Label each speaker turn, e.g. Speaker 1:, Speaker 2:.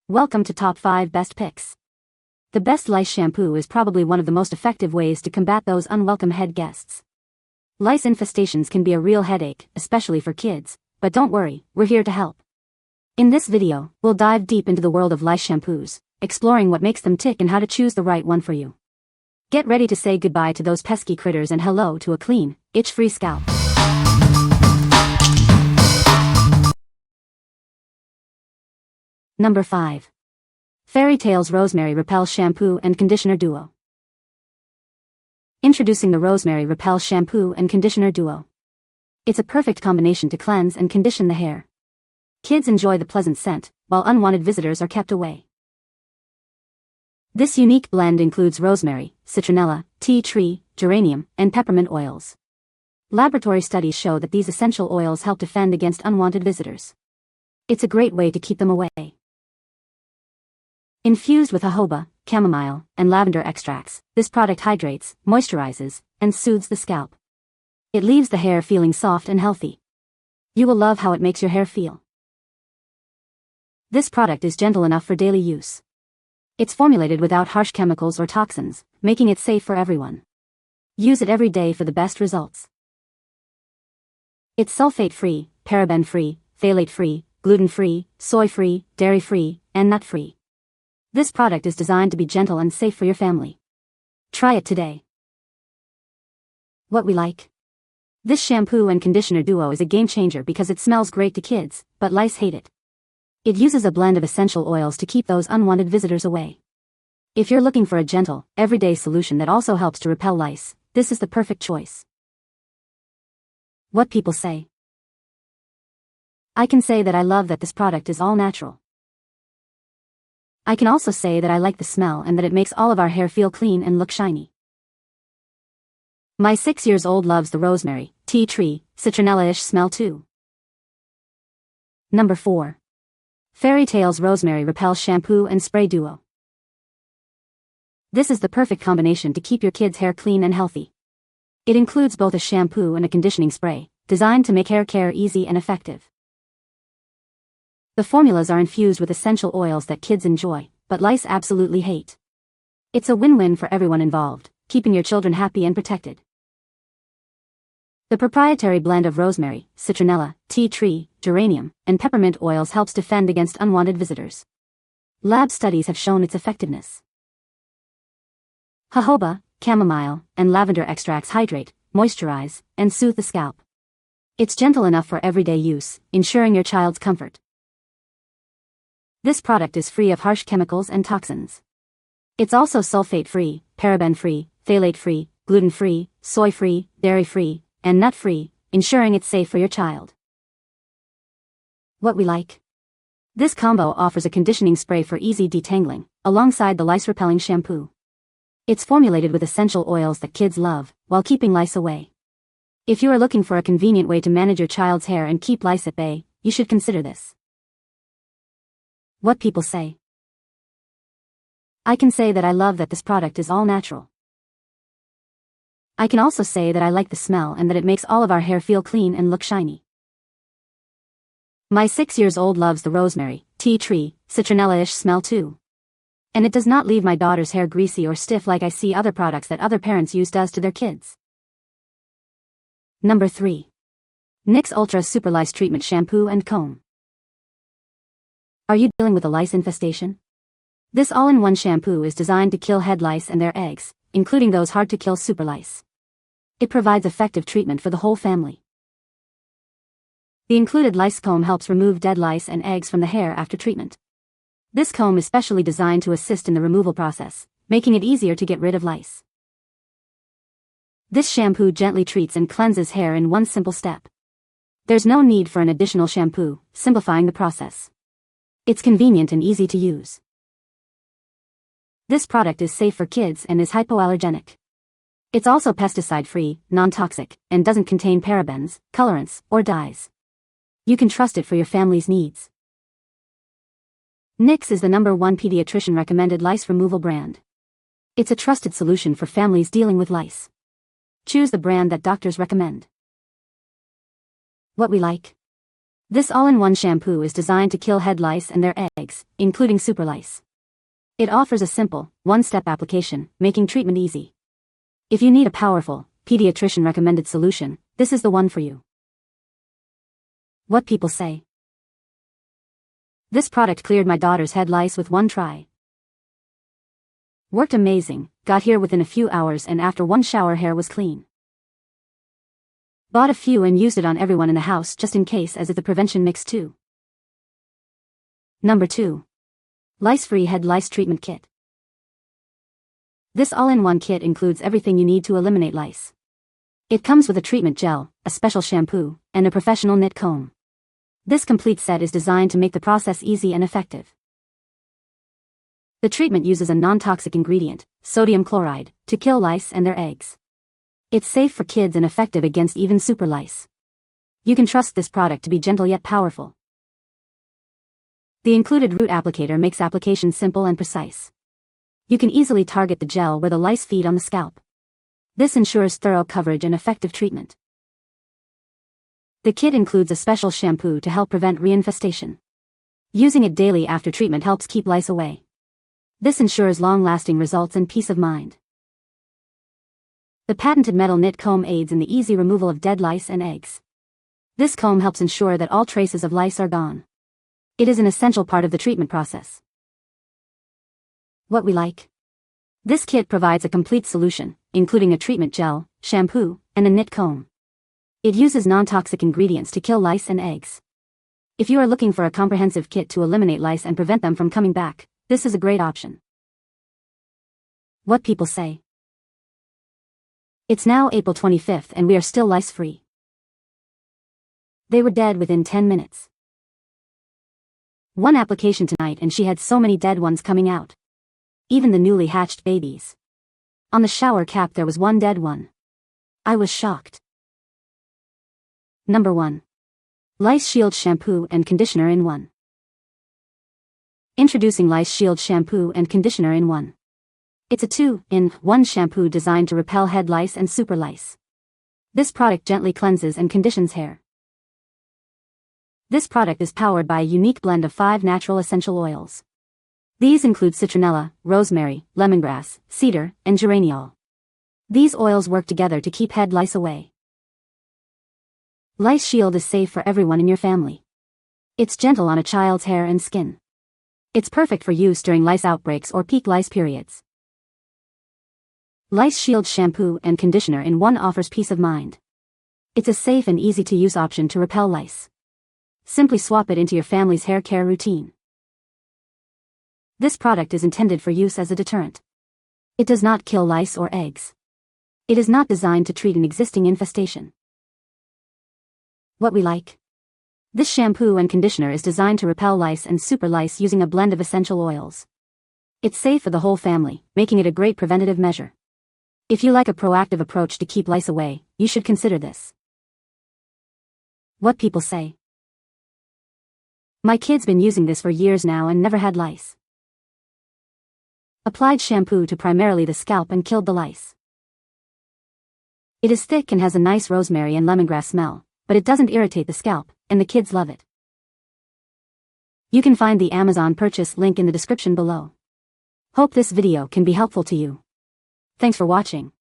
Speaker 1: Welcome to Top 5 Best Picks. The best lice shampoo is probably one of the most effective ways to combat those unwelcome head guests. Lice infestations can be a real headache, especially for kids, but don't worry, we're here to help. In this video, we'll dive deep into the world of lice shampoos, exploring what makes them tick and how to choose the right one for you. Get ready to say goodbye to those pesky critters and hello to a clean, itch-free scalp. Number 5. Fairy Tale's Rosemary Repel Shampoo and Conditioner Duo. Introducing the Rosemary Repel Shampoo and Conditioner Duo. It's a perfect combination to cleanse and condition the hair. Kids enjoy the pleasant scent, while unwanted visitors are kept away. This unique blend includes rosemary, citronella, tea tree, geranium, and peppermint oils. Laboratory studies show that these essential oils help defend against unwanted visitors. It's a great way to keep them away. Infused with jojoba, chamomile, and lavender extracts, this product hydrates, moisturizes, and soothes the scalp. It leaves the hair feeling soft and healthy. You will love how it makes your hair feel. This product is gentle enough for daily use. It's formulated without harsh chemicals or toxins, making it safe for everyone. Use it every day for the best results. It's sulfate-free, paraben-free, phthalate-free, gluten-free, soy-free, dairy-free, and nut-free. This product is designed to be gentle and safe for your family. Try it today. What we like. This shampoo and conditioner duo is a game changer because it smells great to kids, but lice hate it. It uses a blend of essential oils to keep those unwanted visitors away. If you're looking for a gentle, everyday solution that also helps to repel lice, this is the perfect choice. What people say. I can say that I love that this product is all natural. I can also say that I like the smell and that it makes all of our hair feel clean and look shiny. My 6-year-old loves the rosemary, tea tree, citronella-ish smell too. Number 4. Fairy Tale's Rosemary Repel Shampoo and Spray Duo. This is the perfect combination to keep your kids' hair clean and healthy. It includes both a shampoo and a conditioning spray, designed to make hair care easy and effective. The formulas are infused with essential oils that kids enjoy, but lice absolutely hate. It's a win-win for everyone involved, keeping your children happy and protected. The proprietary blend of rosemary, citronella, tea tree, geranium, and peppermint oils helps defend against unwanted visitors. Lab studies have shown its effectiveness. Jojoba, chamomile, and lavender extracts hydrate, moisturize, and soothe the scalp. It's gentle enough for everyday use, ensuring your child's comfort. This product is free of harsh chemicals and toxins. It's also sulfate-free, paraben-free, phthalate-free, gluten-free, soy-free, dairy-free, and nut-free, ensuring it's safe for your child. What we like. This combo offers a conditioning spray for easy detangling, alongside the lice-repelling shampoo. It's formulated with essential oils that kids love, while keeping lice away. If you are looking for a convenient way to manage your child's hair and keep lice at bay, you should consider this. What people say. I can say that I love that this product is all natural. I can also say that I like the smell and that it makes all of our hair feel clean and look shiny. My 6-year-old loves the rosemary, tea tree, citronella-ish smell too. And it does not leave my daughter's hair greasy or stiff like I see other products that other parents use does to their kids. Number 3. NYX Ultra Superlice Treatment Shampoo and Comb. Are you dealing with a lice infestation? This all-in-one shampoo is designed to kill head lice and their eggs, including those hard-to-kill superlice. It provides effective treatment for the whole family. The included lice comb helps remove dead lice and eggs from the hair after treatment. This comb is specially designed to assist in the removal process, making it easier to get rid of lice. This shampoo gently treats and cleanses hair in one simple step. There's no need for an additional shampoo, simplifying the process. It's convenient and easy to use. This product is safe for kids and is hypoallergenic. It's also pesticide-free, non-toxic, and doesn't contain parabens, colorants, or dyes. You can trust it for your family's needs. NYX is the #1 pediatrician-recommended lice removal brand. It's a trusted solution for families dealing with lice. Choose the brand that doctors recommend. What we like. This all-in-one shampoo is designed to kill head lice and their eggs, including Superlice. It offers a simple, one-step application, making treatment easy. If you need a powerful, pediatrician-recommended solution, this is the one for you. What people say. This product cleared my daughter's head lice with one try. Worked amazing, got here within a few hours and after one shower hair was clean. Bought a few and used it on everyone in the house just in case as it's a prevention mix too. Number 2. Licefreee Head Lice Treatment Kit. This all-in-one kit includes everything you need to eliminate lice. It comes with a treatment gel, a special shampoo, and a professional knit comb. This complete set is designed to make the process easy and effective. The treatment uses a non-toxic ingredient, sodium chloride, to kill lice and their eggs. It's safe for kids and effective against even superlice. You can trust this product to be gentle yet powerful. The included root applicator makes application simple and precise. You can easily target the gel where the lice feed on the scalp. This ensures thorough coverage and effective treatment. The kit includes a special shampoo to help prevent reinfestation. Using it daily after treatment helps keep lice away. This ensures long-lasting results and peace of mind. The patented metal knit comb aids in the easy removal of dead lice and eggs. This comb helps ensure that all traces of lice are gone. It is an essential part of the treatment process. What we like. This kit provides a complete solution, including a treatment gel, shampoo, and a knit comb. It uses non-toxic ingredients to kill lice and eggs. If you are looking for a comprehensive kit to eliminate lice and prevent them from coming back, this is a great option. What people say. It's now April 25th and we are still lice-free. They were dead within 10 minutes. One application tonight and she had so many dead ones coming out. Even the newly hatched babies. On the shower cap there was one dead one. I was shocked. Number 1. Lice Shield Shampoo and Conditioner in 1. Introducing Lice Shield Shampoo and Conditioner in 1. It's a 2-in-1 shampoo designed to repel head lice and superlice. This product gently cleanses and conditions hair. This product is powered by a unique blend of 5 natural essential oils. These include citronella, rosemary, lemongrass, cedar, and geraniol. These oils work together to keep head lice away. Lice Shield is safe for everyone in your family. It's gentle on a child's hair and skin. It's perfect for use during lice outbreaks or peak lice periods. Lice Shield Shampoo and Conditioner in 1 offers peace of mind. It's a safe and easy-to-use option to repel lice. Simply swap it into your family's hair care routine. This product is intended for use as a deterrent. It does not kill lice or eggs. It is not designed to treat an existing infestation. What we like. This shampoo and conditioner is designed to repel lice and superlice using a blend of essential oils. It's safe for the whole family, making it a great preventative measure. If you like a proactive approach to keep lice away, you should consider this. What people say. My kid's been using this for years now and never had lice. Applied shampoo to primarily the scalp and killed the lice. It is thick and has a nice rosemary and lemongrass smell, but it doesn't irritate the scalp, and the kids love it. You can find the Amazon purchase link in the description below. Hope this video can be helpful to you. Thanks for watching.